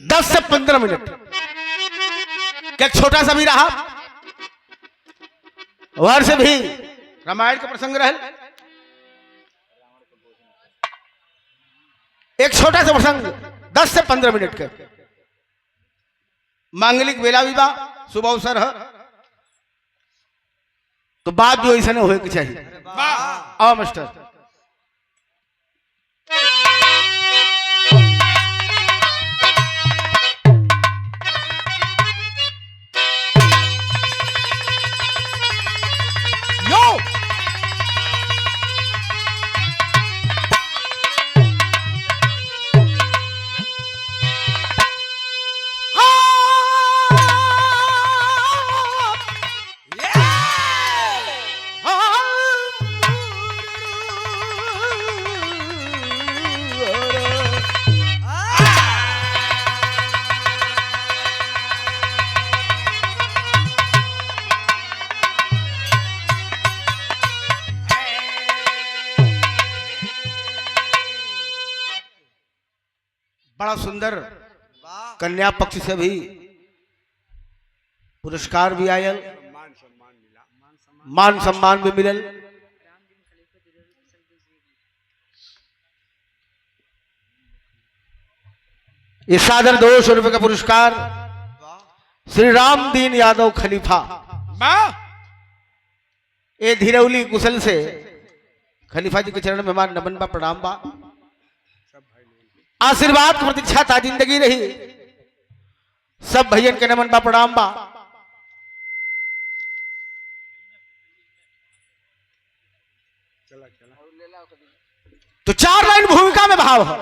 10 से 15 मिनट क्या छोटा सा भी रहा वहां से भी रामायण का प्रसंग रहे एक छोटा सा प्रसंग 10 से 15 मिनट का मांगलिक बेला विवाह शुभ अवसर है तो बात जो ऐसा होए के चाहिए आओ मास्टर बड़ा सुंदर कन्या पक्ष से भी पुरस्कार भी आयल मान सम्मान भी मिलल इस सादर 200 रुपए का पुरस्कार श्री राम दीन यादव खलीफा ये धीरौली कुशल से खलीफा जी के चरण में मान नमन बा प्रणाम बा आशीर्वाद की प्रतीक्षा था जिंदगी रही सब भैयन के नमन बा प्रणाम बा तो 4 लाइन भूमिका में भाव है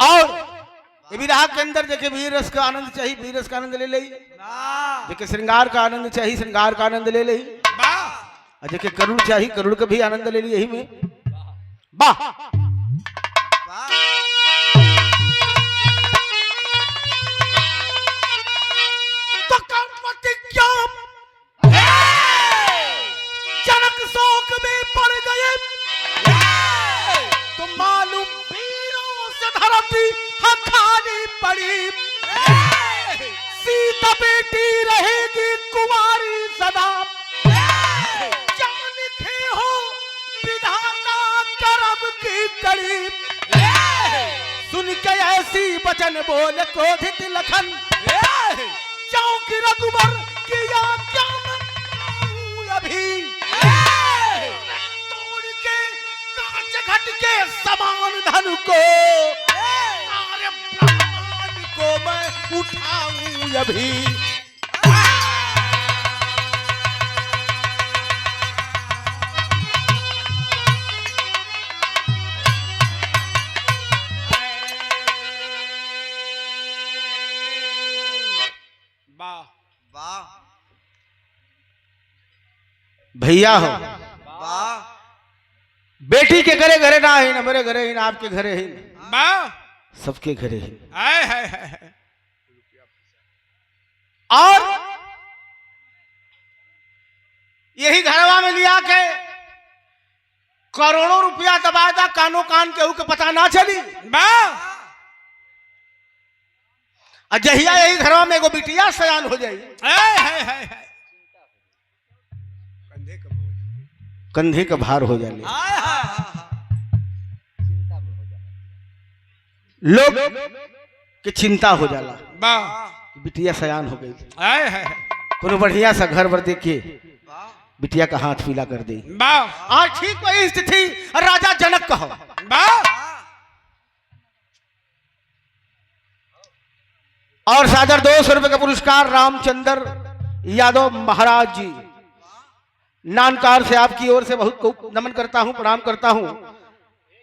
और ये विराह के अंदर देखे वीर रस का आनंद चाहिए वीर रस का आनंद ले ले देखे श्रृंगार का आनंद चाहिए श्रृंगार का आनंद ले ले देखे करुण चाहिए करुण का भी आनंद ले ली यही में वाह जनक शोक में पड़ गए तो मालूम वीरों से धरती खाली पड़ी सीता बेटी रहेगी कुंवारी सदा जान के हो विधाता करम की कड़ी सुन के ऐसी वचन बोले क्रोधित लखन जाओ कि रघुबर किया क्या अभी तोड़ के कांच घट के समान धन को को मैं उठाऊं अभी भैया हो बेटी के घरे घरे ना है ना मेरे घरे ही ना आपके घरे ही सबके घरे ही और यही घरवा में लिया के करोड़ों रुपया दबाया था कानो कान केहू के पता ना चली अजहिया यही घरवा में एगो बिटिया सयान हो जाई कंधे का भार हो जाले लोग के चिंता हो जाला बिटिया सयान हो गई कोनो बढ़िया सा घर बर देखे बिटिया का हाथ पीला कर दे और ठीक वही स्थिति राजा जनक का हो और सादर 200 रुपए का पुरस्कार रामचंद्र यादव महाराज जी नानकार से आपकी ओर से बहुत नमन करता हूं प्रणाम करता हूं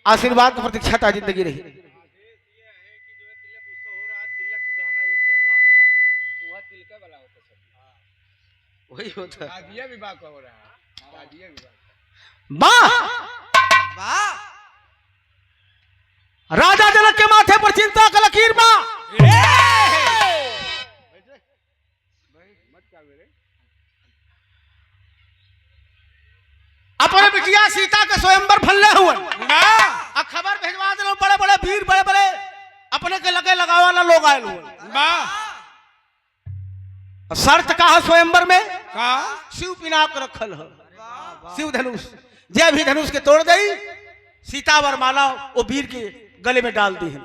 आशीर्वाद की प्रतीक्षा था जिंदगी रही वही होता राजा जनक के माथे पर चिंता का लकीर अपने बिटिया सीता के स्वयंवर फलने हुए अब खबर भेजवा दे बड़े बड़े वीर बड़े बड़े अपने के लगे लगावे वाला लोग आए हुए शर्त का है स्वयंवर में शिव पिनाक रखल है शिव धनुष जय भी धनुष के तोड़ दई सीता वर माला वो वीर के गले में डाल दी है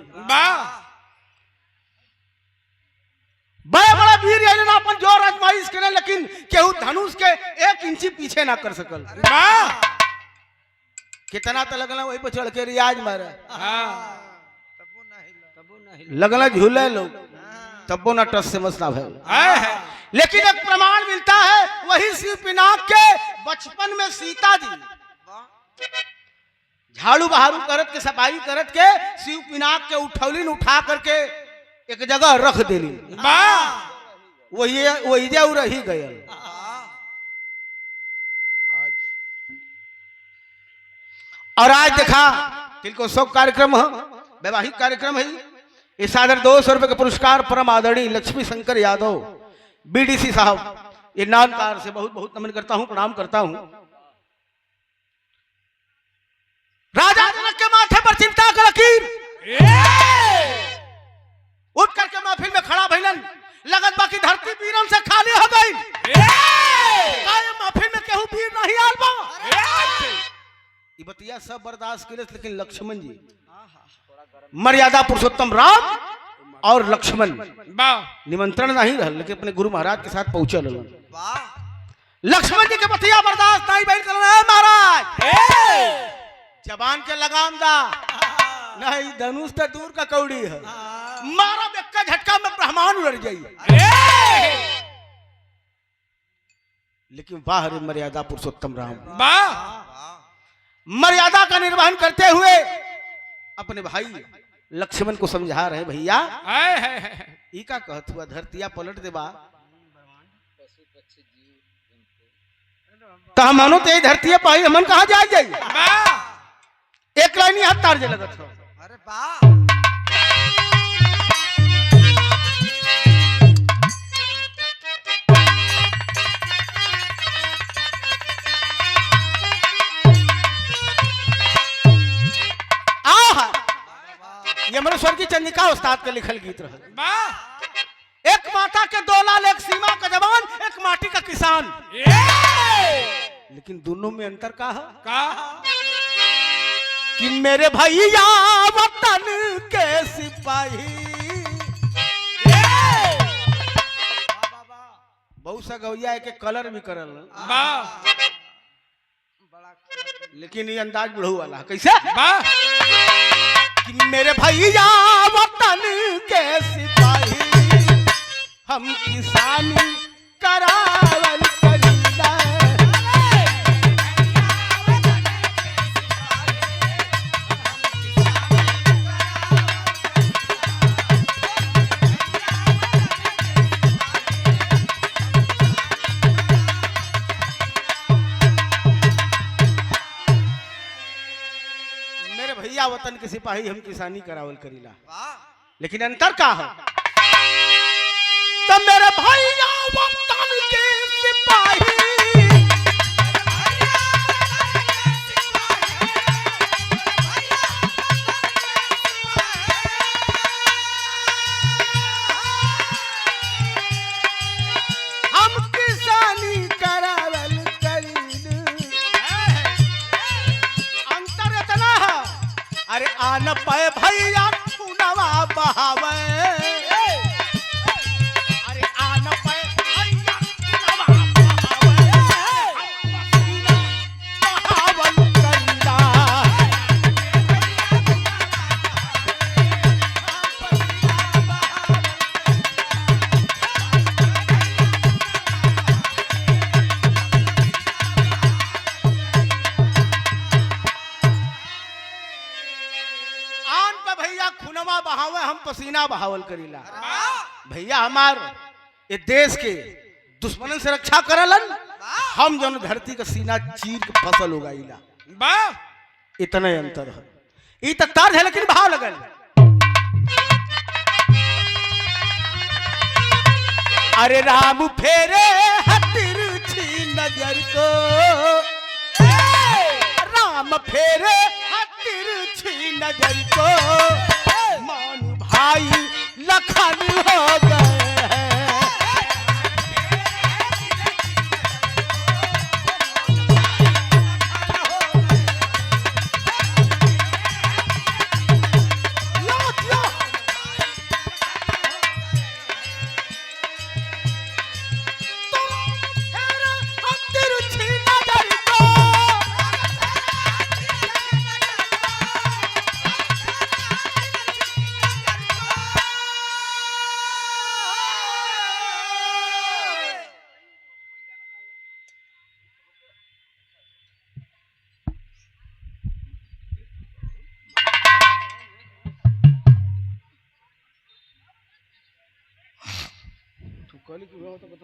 बड़े बड़े वीर ना अपन जोर आजमाइश करे लेकिन केहू धनुष के 1 इंची पीछे ना कर सकल कितना तो लगला वही पर चढ़ के रियाज मारे लगला झूले लोग तब्बो ना टस से मसला है लेकिन एक प्रमाण मिलता है वही शिव पिनाक के बचपन में सीता जी झाड़ू बहारू करत के सफाई करत के शिव पिनाक के उठौलिन उठा करके एक जगह रख देली वही जे रही गए और आज देखा तिलको शोक कार्यक्रम है वैवाहिक कार्यक्रम है इस सादर 200 रुपए का पुरस्कार परम आदरणीय लक्ष्मी शंकर यादव बीडीसी साहब ये नानकार से बहुत बहुत नमन करता हूं प्रणाम करता हूं। राजा जनक के माथे पर चिंता का लकीर उठ करके महफिल में खड़ा भइलन लगत बाकी धरती वीरन से खाली हो गई महफिल में केहू वीर नहीं आल बा ई बतिया सब बर्दाश्त करे लेकिन लक्ष्मण जी मर्यादा पुरुषोत्तम राम और लक्ष्मण निमंत्रण नहीं रहल लेकिन अपने गुरु महाराज के साथ पहुंचल लक्ष्मण जी के बतिया बर्दाश्त नहीं भइल महाराज जबान के लगाम दा नहीं धनुष तो दूर का कौड़ी है मारा बेक्का झटका में ब्रह्मांड उड़ जाइए लेकिन वाह रे मर्यादा पुरुषोत्तम राम मर्यादा का निर्वहन करते हुए अपने भाई लक्ष्मण को समझा रहे भैया ई का कहत हुआ धरतिया पलट दे बा तो हम मानो ते धरतिया पाई हमन कहा जाए जाइए एक लाइन हाथ तार जे लगत हो अरे बा ये हमारे स्वर्गीय चंद्रिका उस्ताद का लिखल गीत रहा एक माता के 2 लाल एक सीमा का जवान एक माटी का किसान लेकिन दोनों में अंतर का है कि मेरे भैया वतन के सिपाही बहुत सा गौया के कलर भी करल लेकिन ये अंदाज बढ़ू वाला कैसे कि मेरे भैया वतन के सिपाही हम किसानी करावल करीला भैया वतन के सिपाही हम किसानी करावल करीला लेकिन अंतर का है तो मेरे भैया वतन के सिपाही हम किसानी करावल करीला अंतर इतना है अरे आन पाए भैया खुनवा बहावे अरे आन पाए भैया खुनवा बहावे बहावल करीला खुनवा बहावे हम पसीना बहावल करीला भैया हमार ये देश के दुश्मनन से रक्षा करलन हम जन धरती का सीना चीर के फसल उगाईला इतना अंतर है ई तक तार है लेकिन भाव लगल अरे राम फेरे तिरछी नजर को, राम फेरे तिरछी नजर को, मान भाई लखन हो गए।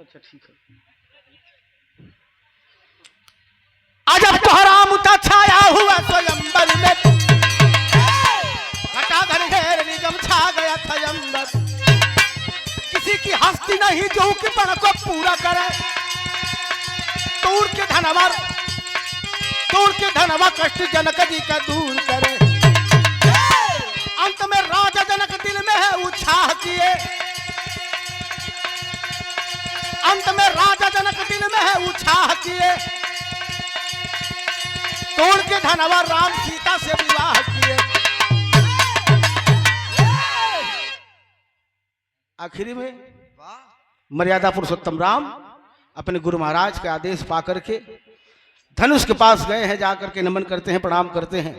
अच्छा ठीक है। अजब तोहराम का छाया हुआ स्वयंवर में, घटा घन घेर निगम छा गया था अंबर। किसी की हस्ती नहीं जो कि पण को पूरा करे, दूर के धनवा कष्ट जनक जी का दूर करे। अंत में राजा जनक दिल में है उत्साह किए, अंत में राजा जनक दिल में है उत्साह किए, तोड़ के धनवा राम सीता से विवाह किए। आखिरी में मर्यादा पुरुषोत्तम राम अपने गुरु महाराज के आदेश पाकर के धनुष के पास गए हैं, जाकर के नमन करते हैं, प्रणाम करते हैं।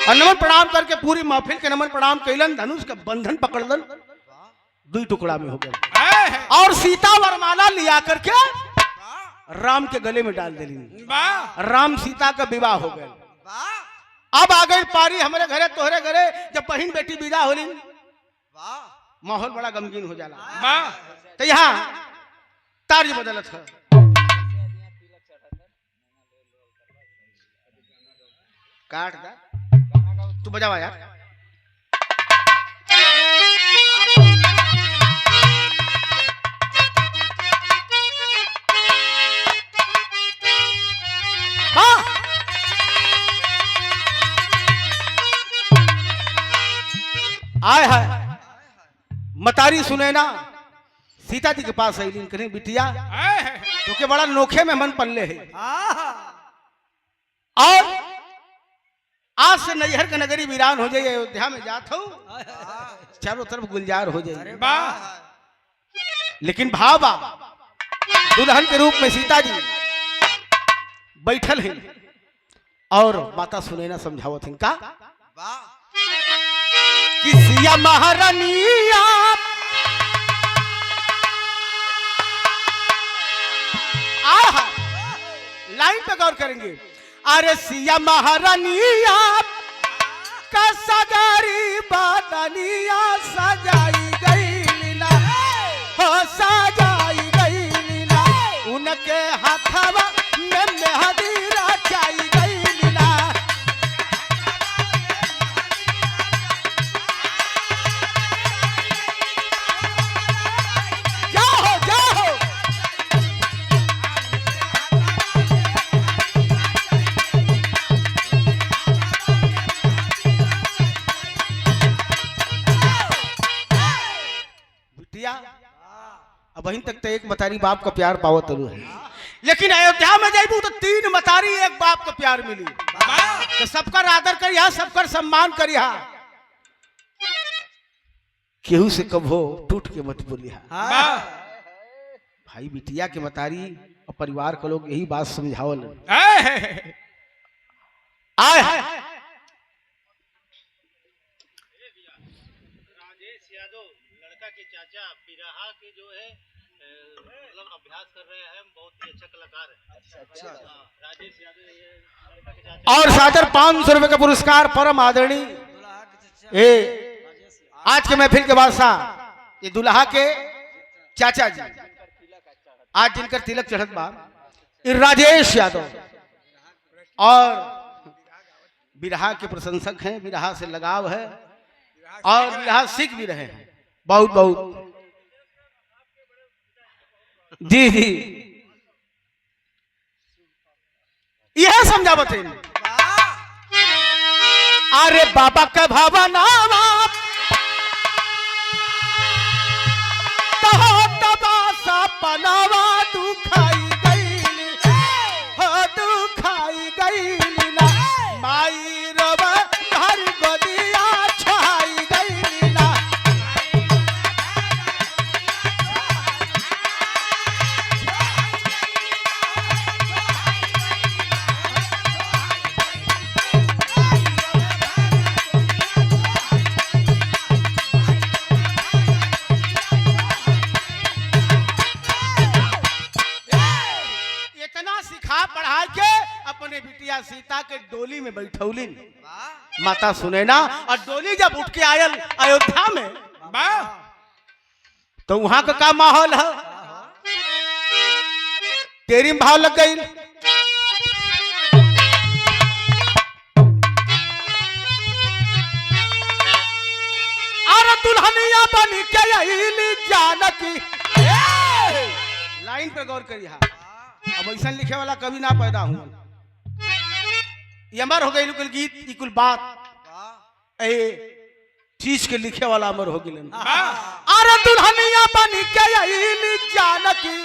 और नमन प्रणाम करके पूरी महफिल के नमन प्रणाम कैलन, धनुष का बंधन पकड़लन, दो टुकड़ा में हो गए और सीता वरमाला लिया करके राम के गले में डाल देली। राम सीता का विवाह हो गया। अब आ गई पारी हमारे घरे तोहरे घरे, जब बहन बेटी विदा होली माहौल बड़ा गमगीन हो जाला। तो यहाँ तार्ज बदलत है। काट दा तू बजावा यार। आय हाय मतारी सुनैना सीता जी के पास आई, कहीं बिटिया तो के बड़ा नोखे में मन पल्ले है, और आज से नैहर के नगरी वीरान हो जाए, अयोध्या में जात हो चारों तरफ गुलजार हो जाए। लेकिन भावा दुल्हन के रूप में सीता जी बैठल है और माता सुनैना समझावत हैं का किसिया महारानिया लाइन पे गौर करेंगे। अरे सिया महारानिया का सगारी बादनिया सजाई गई लीला, हो सजाई गई लीला, उनके हाथवा में मेहंदी रचाई गई लीला। जाओ जाओ अब वहीं तक तो एक मतारी बाप का प्यार पावत है, लेकिन अयोध्या में जाइबू तो तीन मतारी एक बाप का प्यार मिली। तो सबकर आदर करिया, सबकर सम्मान करिया, केहू से कभो टूट के मत बोलिया। भाई बिटिया के मतारी और परिवार के लोग यही बात समझावल। आय चाचा बिरहा के जो है मतलब अभ्यास कर रहे हैं, बहुत ही अच्छा कलाकार है। अच्छा राजेश यादव ये लड़का के चाचा। और सादर 500 रुपए का पुरस्कार परम आदरणीय आज के महफिल के बादशाह ये दुल्हा के चाचा जी, आज जिनकर तिलक चढ़त बा राजेश यादव, और बिरहा के प्रशंसक हैं, बिरहा से लगाव है और बिरहा सीख भी रहे हैं बहुत बहुत। जी जी यह समझावत है। अरे बाबा के भावनावा सपनावा दुखाई गईली हो दुखाई गईली ना माई रवा घर गोदिया छाई गईली ना पढ़ा के अपने बिटिया सीता के डोली में बैठौलिन। माता सुनैना और डोली जब उठ के आयल अयोध्या में तो वहां का क्या माहौल है? तेरी में भाव लग गई। अरे दुल्हनिया बन के अइली जानकी। लाइन पे गौर करिए। अब ऐसा लिखे वाला कभी ना पैदा हुआ। ये अमर हो गई कुल गीत कुल बात ए चीज के लिखे वाला अमर हो गई। अरे दुल्हनिया बन के अइली जानकी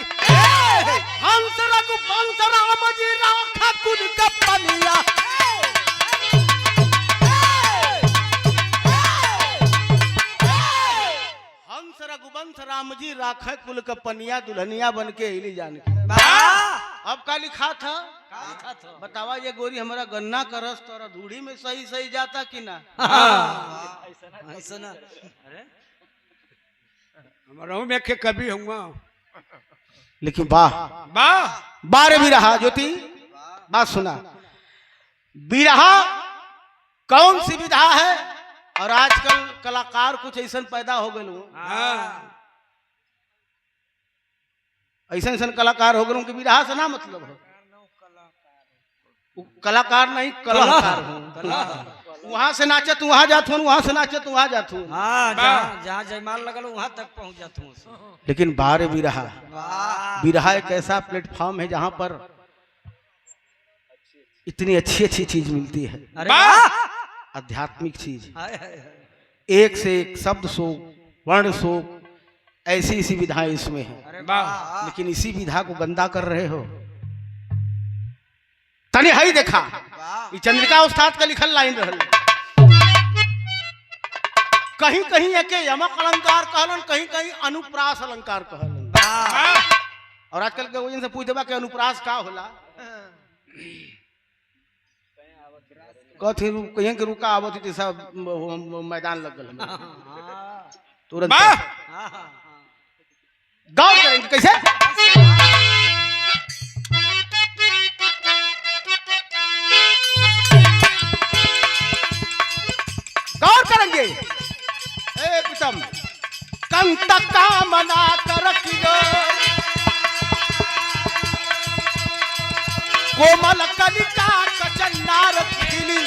हंस रघुवंश राम जी राखा कुल कपनिया। हंस रघुवंश राम जी राखा कुल कपनिया दुल्हनिया बन के अइली जानकी। अब का लिखा था? बतावा ये गोरी हमारा गन्ना का रस तोरा धूड़ी में सही सही जाता कि ना? ऐसा ना हमारा में के कभी हुआ। लेकिन वाह बार भी रहा ज्योति बात सुना। बिरहा कौन सी विधा है? और आजकल कलाकार कुछ ऐसा पैदा हो गए। ऐसा ऐसा कलाकार हो गए कि विरहा से ना मतलब है। कलाकार नहीं कलाकार हूँ। वहां से नाचे तू वहां जात हूँ, वहां से नाचे तू वहां जात हूँ। जहाँ जयमाल लगल वहां तक पहुंच जाता हूँ। लेकिन बार बिरहा बिरहा एक ऐसा प्लेटफॉर्म है जहां पर इतनी अच्छी अच्छी चीज मिलती है। आध्यात्मिक चीज एक से एक शब्द शोक वर्ण शोक ऐसी इसी विधाएं इसमें है। लेकिन इसी विधा को गंदा कर रहे हो। तनी हई देखा ये चंद्रिका उस्ताद का लिखल लाइन रहल। कहीं कहीं एके यमक अलंकार कहलन, कहीं कहीं अनुप्रास अलंकार कहलन। और आजकल के वजन से पूछ देबा के अनुप्रास का होला? कथी कहीं के रुका आवत थी सब मैदान लग गल तुरंत। गौर करेंगे कैसे? गौर करेंगे। ए पितम कंत कामना कर कोमल कलिका कचन्नार खिली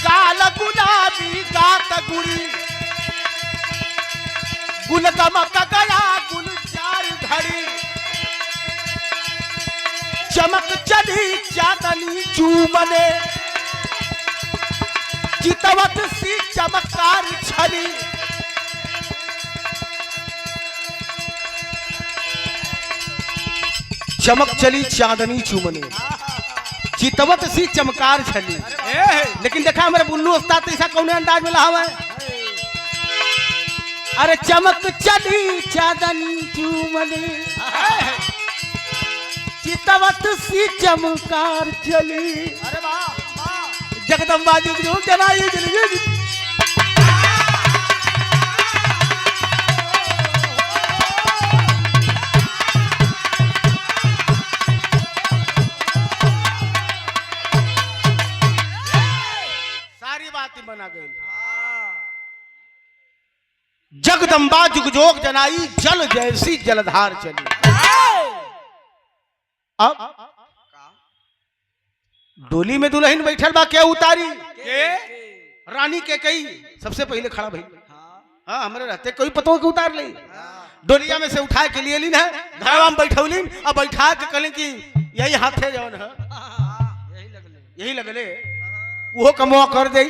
गाल गुलाबी गात गुड़ी गुल गमक गया गुलजार घड़ी चमक चली चांदनी चूमने चितवत सी चमत्कार छली चमक चली चांदनी चूमने चितवत सी चमकार छली। लेकिन देखा हमारे बुल्लू उस्ताद ऐसा कौन अंदाज में लहा है? अरे चमक चली चांदनी चूमने चितवत सी चमकार चली। अरे वाह जगदम्बा जुग जनाई जली। सारी बातें बना गई। जगदम्बा जुगजोग जनाई जल जैसी जलधार चली। अब डोली में दुल्हन बैठल बा क्या उतारी रानी के कई सबसे पहले खड़ा भाई। हाँ हमारे रहते कोई पतो के उतार ले। डोलिया में से उठा के लिए लीन है, घरवा में बैठौलीन और बैठा के कहले कि यही हाथे जौन है यही लगले यही लगले वो कमवा कर दे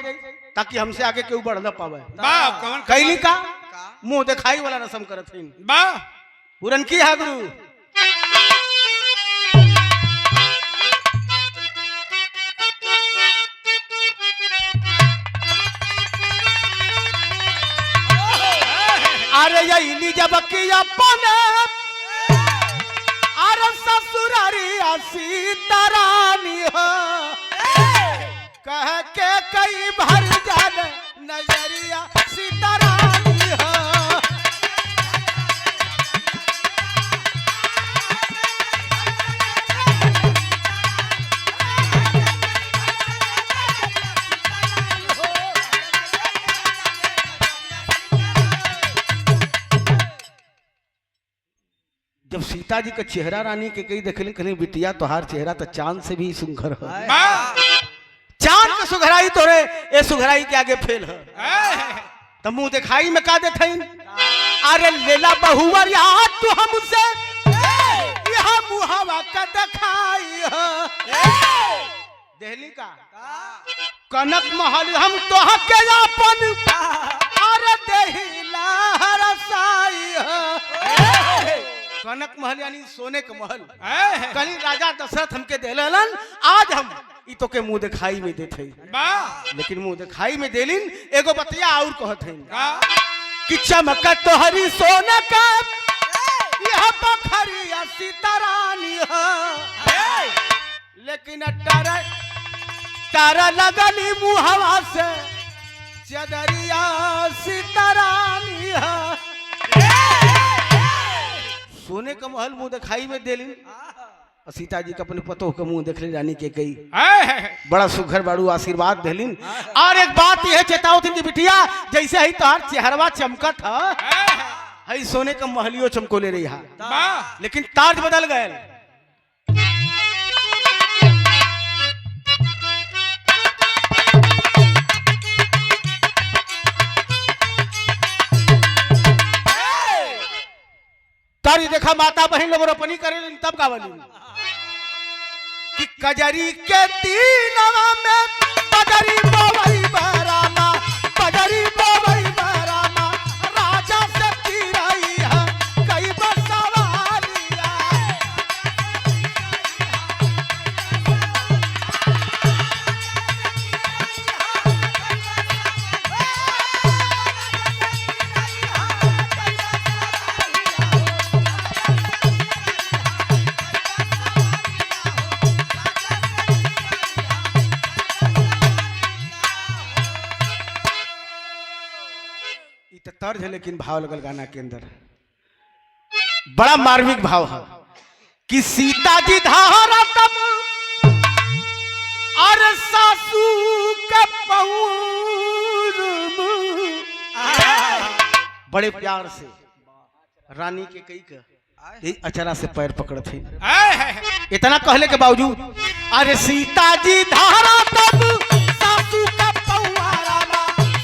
ताकि हमसे आगे केहू बढ़ न पावे। वाह कौन कैली का मुंह दिखाई वाला रसम करत हईन। वाह पूरन की है गुरु। अरे यही जब की अपने अरे ससुरारी सीतारानी हो कह के कई भर जान नजरिया सीतारानी हो। जब सीता जी का चेहरा रानी के कई देखली कहली बिटिया तोहार चेहरा तो चांद से भी सुंदर है। वाह चांद का सुघराई तोरे ए सुघराई के आगे फेल है। तो मुंह दिखाई में का देथईन। अरे लेला बहुवर याद तू हमसे यहाँ मुहावा का दिखाई है। देहली का कनक महल हम तोहा के अपन अरे देहिला हरसाई है। कनक महल यानी सोने का महल कली राजा दशरथ हमके देलन आज हम ई तो के मुंह दिखाई में देथे। वाह लेकिन मुंह दिखाई में देलिन एगो बतिया और कहत हईन वाह कि चमक तोहरी सोना का यह बखरिया सीतारानी है। लेकिन तारा लगली मुहवा से चदरिया सीतारानी है। सोने का महल मुंह दिखाई में देलिन और सीता जी का अपने पतोह का मुंह देखले रानी के गई बड़ा सुघर बाड़ू आशीर्वाद देलिन। और एक बात यह चेतावत थी कि बिटिया जैसे ही तोहार चेहरवा चमकत है सोने का महलियो चमकोले रही है। वाह लेकिन ताज बदल गए। तारी देखा माता बहन लोग रोपनी करे तब गावली कि कजरी के तीनवा में बजरी बोवई बरामा बजरी बोवई बरामा राजा से चिराई है कई बसवालिया। तर्ज है लेकिन भाव लगल गाना के अंदर बड़ा मार्मिक भाव है कि सीता जी धारा तब और सासू के पहुर बड़े प्यार से रानी के कई का अचरा से पैर पकड़ते इतना कहले के बावजूद अरे सीता जी धारा तब सासू का पहुआरा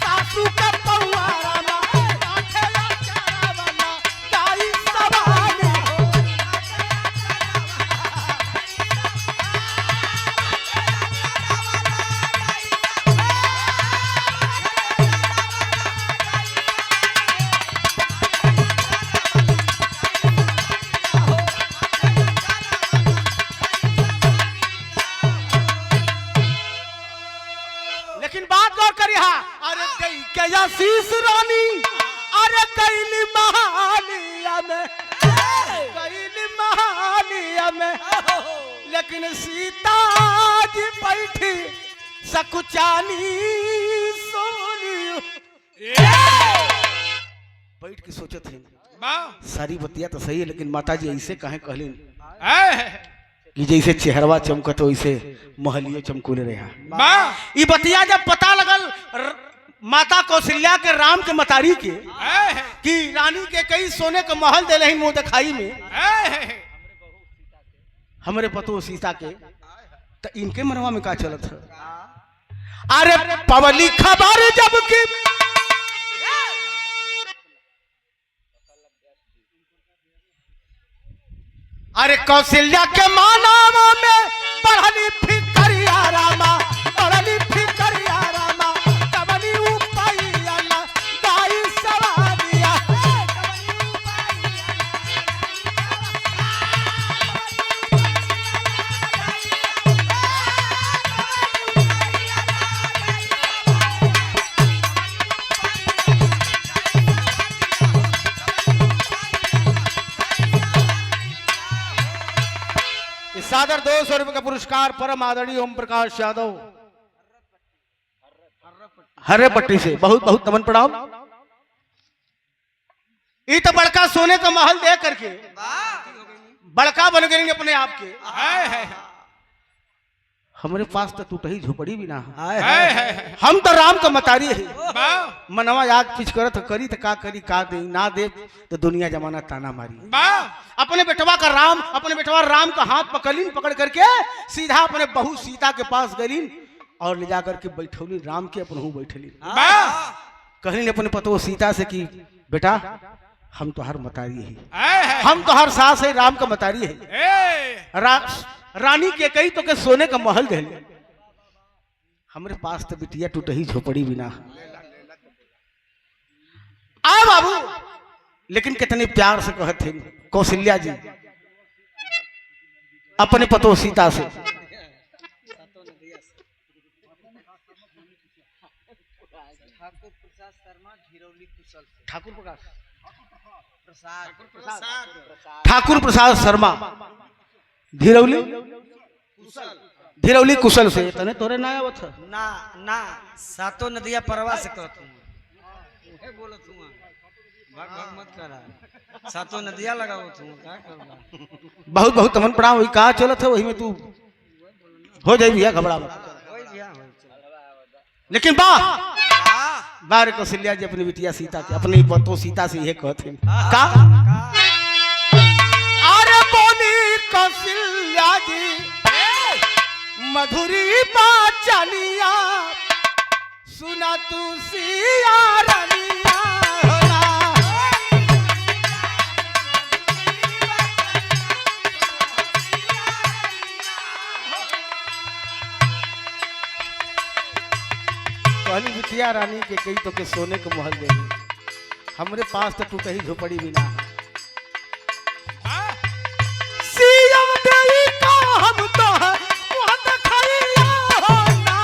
सासू का शीश रानी अरे कैली महालिया में लेकिन सीता जी बैठी सकुचानी सोनी बैठ के सोचत है सारी बतिया तो सही है लेकिन माता जी ऐसे कहे कहलिन कि जैसे चेहरवा चमकत वैसे महलियो चमकोले रहा। बतिया जब पता लगल माता कौशल्या के राम के मतारी के कि रानी के कई सोने का महल दे रही मुंह दिखाई में हमारे पतो सीता के तो इनके मनवा में का चलत है। अरे पवली खबर जब की अरे कौशल्या के मानावा में पढ़ली फिकरिया रामा, पढ़ली फिकरिया रामा, कबनी उपाइया ला दाई सवारिया। सादर 200 रुपए का पुरस्कार परम आदरणीय ओम प्रकाश यादव हर्रे पट्टी से बहुत बहुत नमन प्रणाम। ये तो बड़का सोने का महल दे करके बड़का बन गए अपने आप के। हमारे पास तो टूटही झोपड़ी भी ना है। हम तो राम का मतारी है। मनवा याद पिछ करत करी तो का करी का दे ना दे तो दुनिया जमाना ताना मारी। अपने बेटवा का राम, अपने बेटवा राम का हाथ पकड़ीन, पकड़ करके सीधा अपने बहू सीता के पास गईन और ले जा करके बैठौली राम के अपनहू बैठली। कहली अपने पतो सीता से कि बेटा हम तो हर मतारी है, हम तो हर सास है, राम का मतारी है। रानी के कही तो के सोने का महल दे हमारे पास तो बिटिया टूटही झोपड़ी बिना। आ बाबू लेकिन कितने प्यार से कहते थे कौशल्या जी अपने पतो सीता से। ठाकुर प्रसाद शर्मा धीरौली धीरौली कुशल से तने तोरे ना आवत ना ना सातों नदिया परवा से कहत हूं बोलत हूं भाग भाग मत करा सातों नदिया लगावत हूं का करबा। बहुत बहुत तमन पड़ा वही कहां चलत है वही में तू हो जाई भैया घबरा मत। होई भैया लेकिन बा बार कौशल्या जी अपनी बिटिया सीता के अपनी पतो सीता से ये कहते का अरे बोली कौशल्या जी मधुरी बाचनिया सुना तू सिया रनिया कहली बिटिया रानी के कई तो के सोने के महल दे हमरे पास तो टूटही झोपड़ी भी ना है। सीएम देई का हम तो है मुंह दिखाइया हो ना।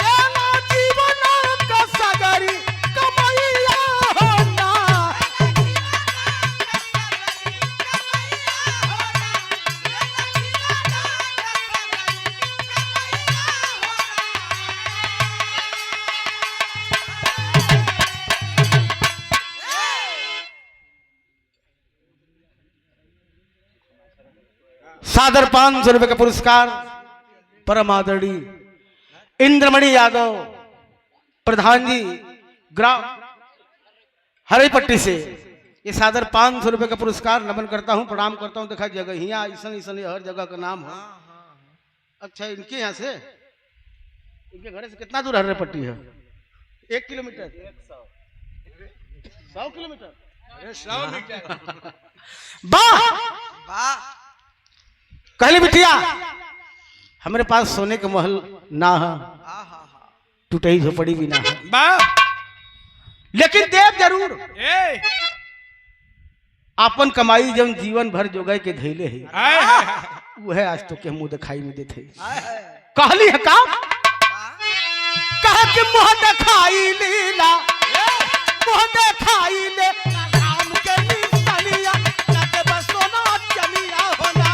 लेला जीवन का सगरी कमाइया हो ना। सादर 500 रुपए का पुरस्कार परम आदरणीय इंद्रमणि यादव प्रधान जी ग्राम हरिपट्टी से ये सादर 500 रुपए का पुरस्कार नमन करता हूँ, प्रणाम करता हूँ। देखा जगह ऐसा हर जगह का नाम है। अच्छा इनके यहाँ से इनके घर से कितना दूर हरिपट्टी है? 1 किलोमीटर 100 किलोमीटर 100 मीटर। वाह वाह कहली बिटिया हमारे पास सोने के महल ना है, टूटही झोपड़ी भी ना है, लेकिन देव जरूर आपन कमाई जब जीवन भर जोगाई के धैले है वह आज तो के मुंह दिखाई में देते कहली है का कह के मुंह दिखाई लीला मुंह दिखाई ले राम के निशानिया लगे बस सोना चलिया होना।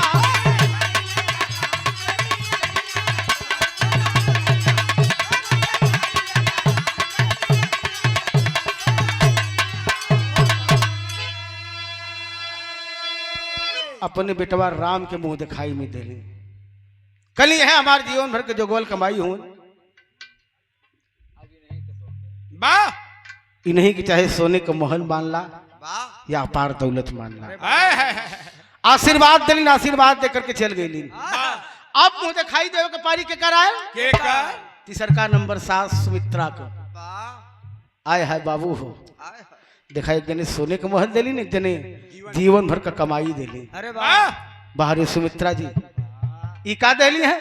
अपने बेटवा राम के मुंह दिखाई में दे कल है हमारे जीवन भर के जो गोल कमाई हूं इन्हीं की चाहे सोने का महल मान ला या अपार दौलत मान ला आशीर्वाद दिलीन, आशीर्वाद देकर के चल गई। अब मुंह दिखाई देव के पारी के कराए के का तीसर का नंबर 7 सुमित्रा को आए है बाबू हो देखा। एक जने सोने के महल दिली, एक जने जीवन भर का कमाई दिली। अरे वाह बाहर सुमित्रा जी ई का दिली है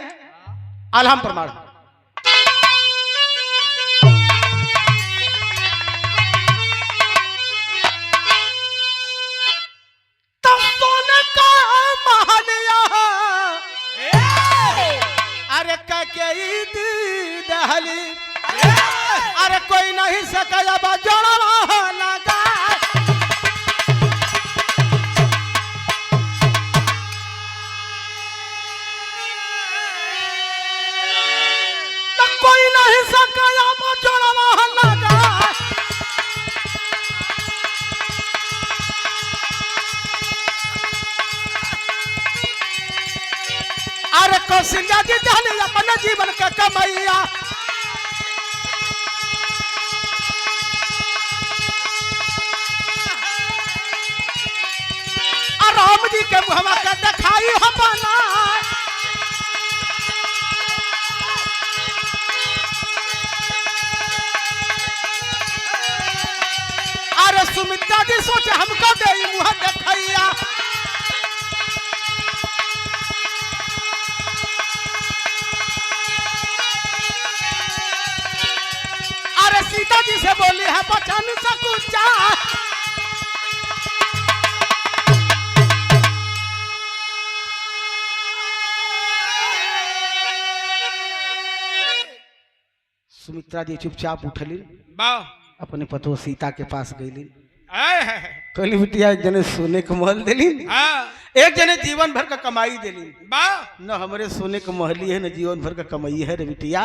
आलम प्रमाण। तब सोने का महल यहाँ, अरे कई दहली, अरे कोई नहीं सका जोड़वा लगा। तो कोई नहीं सका जोड़वा लगा। अरे कौशल्या जी दहली अपने जीवन का कमैया। राम जी के मुहम्मा का दिखाई हो बना। अरे सुमित्रा जी सोचे हमको दे मुँह दिखाइया। अरे सीता जी से बोली है बचन सकुचा। सुमित्रा जी चुपचाप उठली, अपने पतो सीता के पास गईली। कहली बिटिया एक जने सोने के महल दिली, एक जने जीवन भर का कमाई दिली। न हमरे सोने के महली है न जीवन भर का कमाई है रे बिटिया।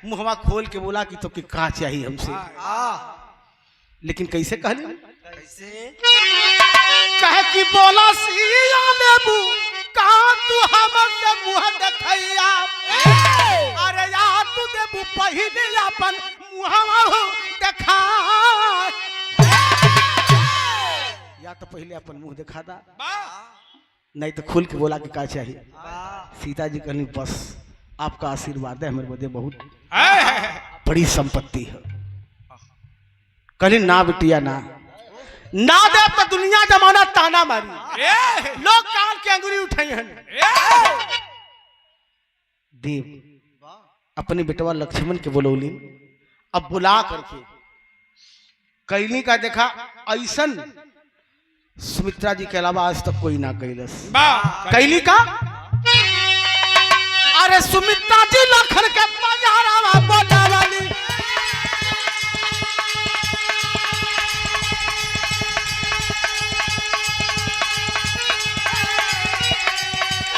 मुहवा खोल के बोला कि तो कि का चाहिए हमसे। लेकिन कैसे कहली कैसे कहे कि बोला सिया लेबू का तू हमसे मुंह देखैया। अरे या तू देबू पहिले अपन मुहवा देखा। या तो पहले अपन मुंह दिखा दा, नहीं तो खुल के बोला कि क्या चाहिए। सीता जी कहनी बस आपका आशीर्वाद है, हमारे बदे बहुत बड़ी संपत्ति है। कहली ना बिटिया ना ना दे तो दुनिया जमाना ताना मारी, लोग कान के अंगुरी उठाई हैं। देव अपने बेटवा लक्ष्मण के बोलौली, अब बुला करके कैली का देखा ऐसन सुमित्रा जी के अलावा आज तक कोई ना कैलस। कैली का अरे सुमित्रा जी लखन के पजारा बोला वाली।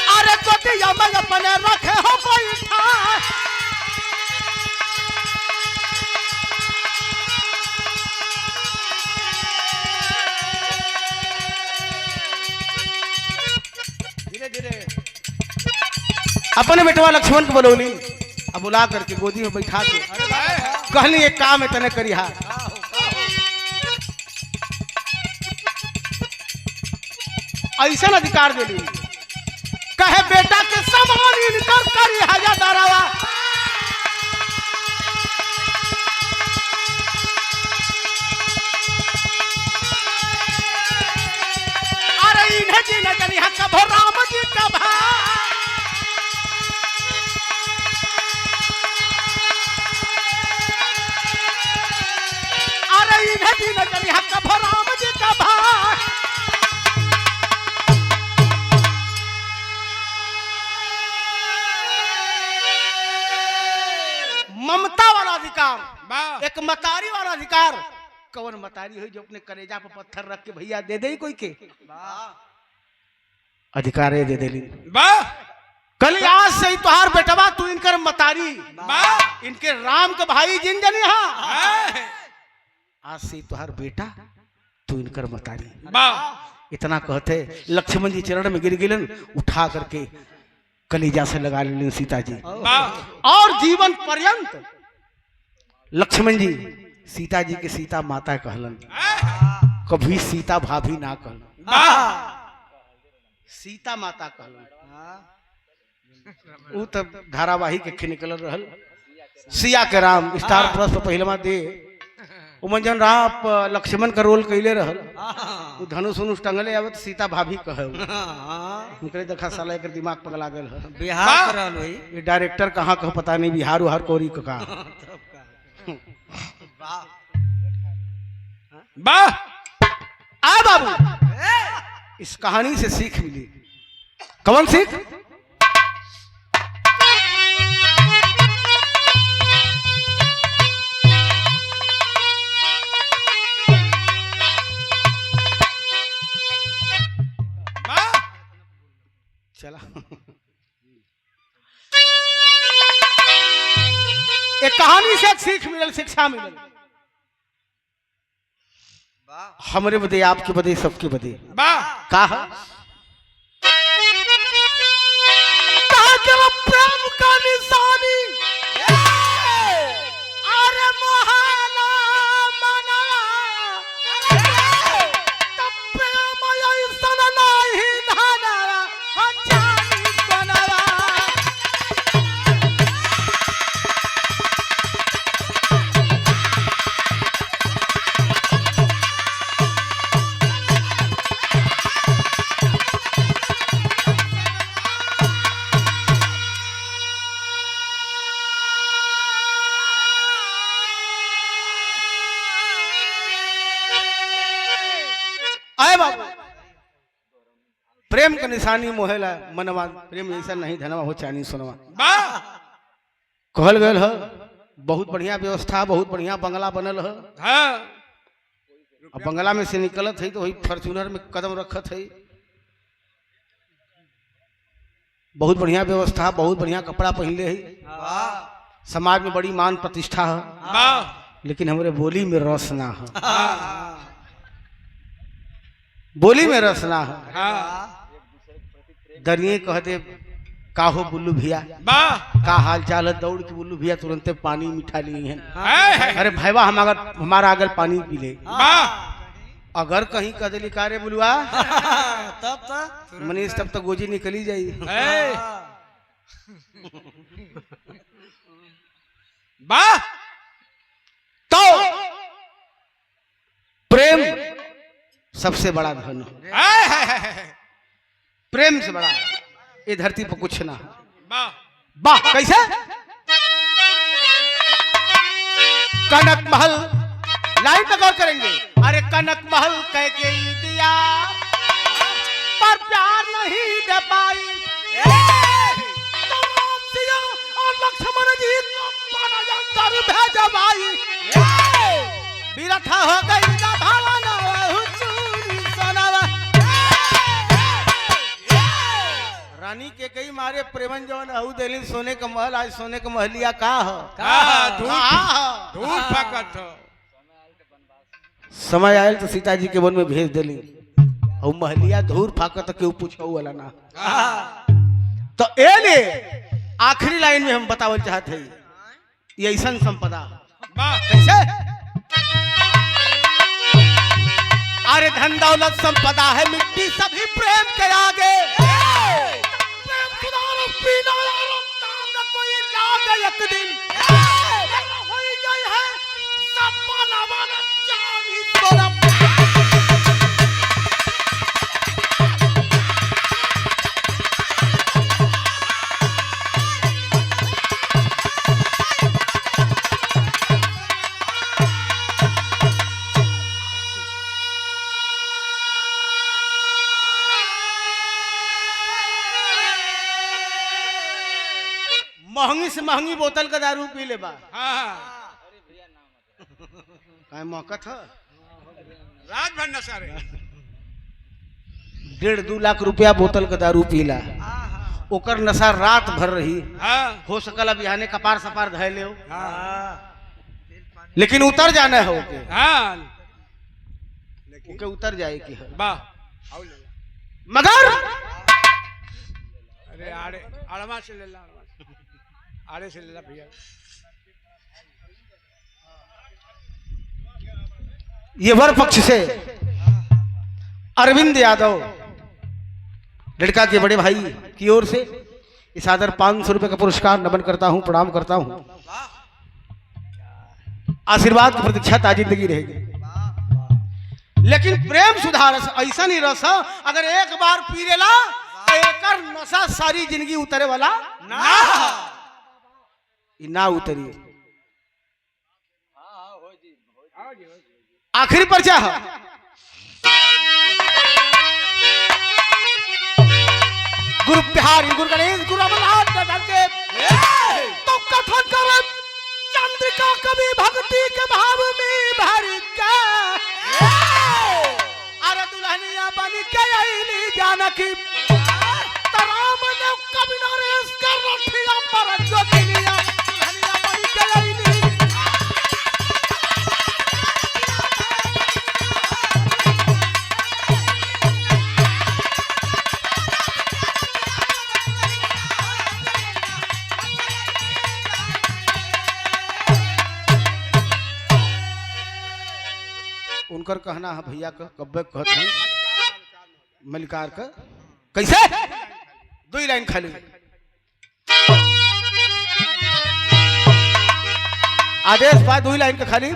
अरे कोटिया में अपने रखे हो बैठा। धीरे धीरे अपने बेटवा लक्ष्मण को बोलौली, अब बुला करके गोदी में बैठा के कहली एक काम है तने करिहा। ऐसा अधिकार दिली कहे बेटा के समान इनकर करिहा या डरावा। अरे इन्हें जी न जानी हक भो राम जी का भाई। अरे इन्हें जी न जानी हक भो राम जी का भाई। ममता वाला अधिकार, एक मतारी वाला अधिकार। कौन मतारी हुई जो अपने कलेजा पर पत्थर रख के भैया दे दे कोई के अधिकार दे देली। कल आज से ही तुहार बेटवा तू इनकर मतारी, इनके राम के भाई जिन जनी आज से तुहार बेटा तू इनकर मतारी। इतना कहते लक्ष्मण जी चरण में गिर गिलन, उठा करके कलीजा से लगा लें सीता जी। और जीवन पर्यंत लक्ष्मण जी सीता जी के सीता माता कहलन, कभी सीता भाभी ना कहलन। सीता माता कहलन। हाँ ऊ तब धारावाहिक के निकल रहल सिया के राम स्टार प्लस पर पहलवा दे उमन जन राम लक्ष्मण का रोल कैले रहल हाँ ऊ धनुष उनुष टंगले आवत सीता भाभी कहे हाँ निकले देखा साला एकर दिमाग पगला गेल है। बिहार कर रहल होई ये डायरेक्टर कहाँ कह पता नहीं बिहार उहार कोरी का कहाँ। तब का वाह वाह आ बाबू इस कहानी से सीख मिली। कौन सीख? वाह चला एक कहानी से एक सीख मिलल, शिक्षा मिलल। वाह हमरे बदे आपके बदे सबके बदे वाह का है? कहा कि वो प्रेम का निशानी अरे मोहला मनवा तब प्रेम ऐसन नहीं धनवा जानी बनवा। आए बाबू प्रेम का निशानी मोहेला मनवा प्रेम ऐसा नहीं धनवा हो चानी सुनवा। वाह कहल गल है बहुत बढ़िया व्यवस्था, बहुत बढ़िया बंगला बनल है। हाँ अब बंगला में से निकलत है तो वही फॉर्च्यूनर में कदम रखत है। बहुत बढ़िया व्यवस्था, बहुत बढ़िया कपड़ा पहनले है। वाह समाज में बड़ी मान प्रतिष्ठा है, वाह लेकिन हमारे बोली में रस ना है। बोली में रस ना है। हाँ दरिये कह दे का हो बुल्लू भैया, वाह का हाल चाल है, दौड़ के बुल्लू भैया तुरंते पानी मिठा लिए हैं। है अरे भाईवा हमारा अगर पानी पी ले। वाह अगर कहीं कह दिली का रे बुलुआ तब मनीष तब तो गोजी निकली जाई। है वाह तो प्रेम सबसे बड़ा धन है। प्रेम से बड़ा ये धरती पर कुछ ना है। वाह वाह कैसे? कनक महल लाइन पे गौर करेंगे। अरे कनक महल कह के दिया पर प्यार नहीं दे पाई तो राम सिया और लक्ष्मण जी को पराजंतर भेजवाई। बिरथा हो गई ना भावना हुचूरी सनवा। रानी के कई मारे प्रेमन जवन हऊ देली सोने का महल, आज सोने का महलिया का हो? हाँ, धूप हाँ। धूप फकत हो। समय आयल तो सीता जी के वन में भेज देली और महलिया धूर फाकत केहू पूछो वाला ना। तो ए ले आखिरी लाइन में हम बतावल चाहते हैं ये ऐसा संपदा वाह कैसे? अरे धन दौलत संपदा है मिट्टी सभी प्रेम के आगे। प्रेम खुदा रो पीना रो काम न कोई लागे एक दिन होई जाय है सपना वाला चांदी तोरा। महंगी से महंगी बोतल का दारू पी ले बा हाँ काय मौका था। रात भर नशा रे 1.5-2 लाख रुपया बोतल का दारू पीला ओकर नशा रात भर रही। हाँ हो सकला बिहाने कपार सपार धय ले हाँ लेकिन उतर जाना है ओके हाँ ओके उतर जाए की है। वाह आओ ले ला। मगर अरे आड़े आड़वा से ले ला आड़े से ले ला भैया। ये वर पक्ष से अरविंद यादव लड़का के बड़े भाई की ओर से इस आदर 500 रुपए का पुरस्कार नमन करता हूं, प्रणाम करता हूं। आशीर्वाद की प्रतीक्षा ता जिंदगी रहेगी। लेकिन प्रेम सुधार ऐसा नहीं रस अगर एक बार पी लेला तो एकर नशा सारी जिंदगी उतरे वाला ना उतरी। आखिरी पर्चा है गुरु बिहारी गुरु गणेश गुरु अमरनाथ के तो कथन कर चंद्रिका कभी भक्ति के भाव में भर के अरे दुल्हनिया बन के आईली जानकी तराम ने कभी नरेश कर रखिया पर जोगिनिया दुल्हनिया बन के आईली। उनकर कहना है भैया का कब्बे कहत हैं मलिकार का कैसे 2 लाइन खाली आदेश बा 2 लाइन का खाली